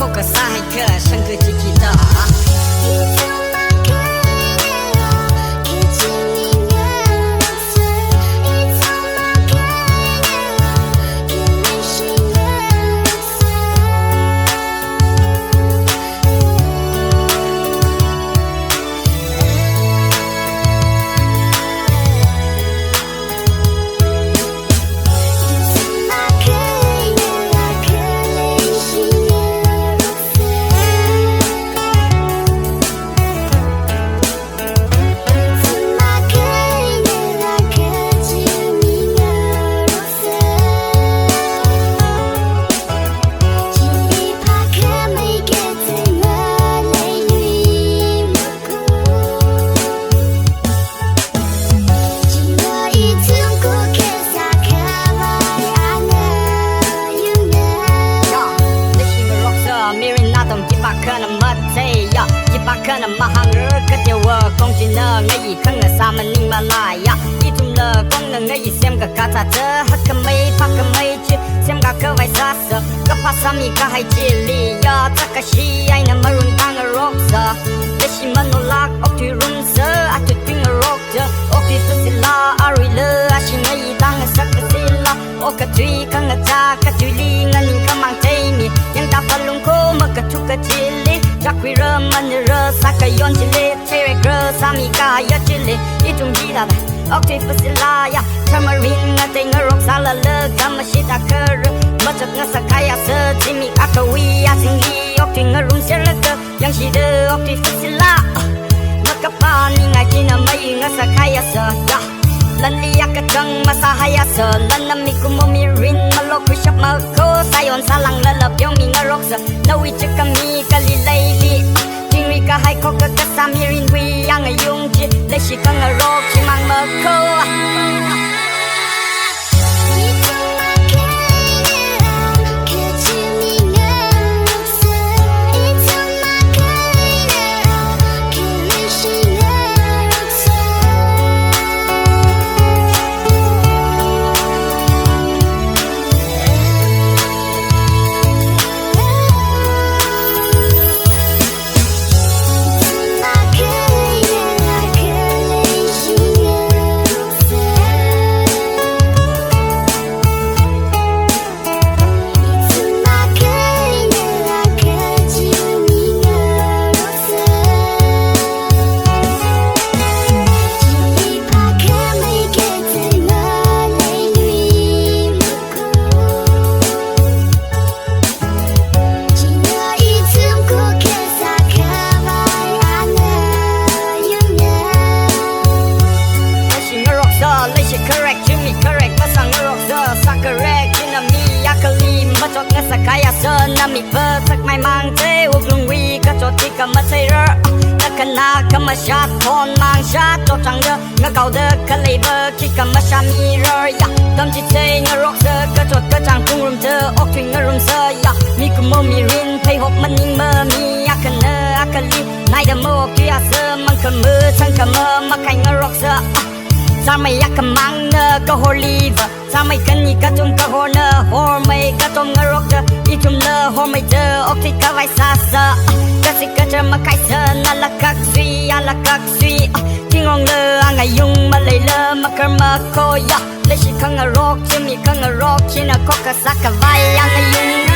có cả xa hay cơ sang cứ chỉ kỳ đó kana mahang ka te wa kong chin na ngai khang na sa man ning ma la ya I tum la kong na ngai sem ka ka ta ta ha ka mai chi sem ka ka vai sa sa ka pa sa mi ka hai chi li ya ta ka shi ai na marun tang a rock sa de shi man no lak ok tu run sa a tu ting a rock ja ok tu sa si la a ri le a shi ngai tang a sa ka si la ok ka tui ka nga cha ka tui li nga ning ka mang tai mi yang ta pa lung ko ma ka tu ka chi li Jack we run man rơ saka yon chile tere girl sami ka ya chile itum gida da okti fasila ya tamarind nga te nga rock sala le kama shita kar machat nga sakaya sa jimmy akawi ya singi okti nga room sela ka yang shide okti fasila makapa ni nga kina mai nga sakaya sa ya lan liya ka chang masahaya sa lan nami kumomi rin malok shop ma ko sayon salang lalap yung mi nga rock sa nawi chikami kalilay ka hai ko ka sa mi rin wi yang a yung chi le shi ka nga rock chi mang ma ko Sakaya sơn na mi vơ sắc mai mang thế uk lung wi ka cho ti ka ma sei ra na kana ka ma sha thon mang sha cho chang ya nga kau de ka lei bơ ki ka ma sha mi ra ya dam chi sei nga rock sơ ka cho ka chang tung rum thơ ok thing nga rum sơ ya mi ku mo mi rin thei hop man ning mơ mi ya kana akali nai da mo ki ya sơ mang ka mơ chang ka mơ ma kai nga rock sơ sa mai ya ka mang na ka ho live sa mai kan ni ka tum ka ho na ho mai ka tum nga rock I tum na ho mai de ok ti ka vai sa sa ka si ka cha ma kai sa na la kak sui ting ong le ang ai yung ma le le ma ka ma ko ya le shi ka nga rock chi mi ka nga rock chi na ko ka sa ka vai ang ai yung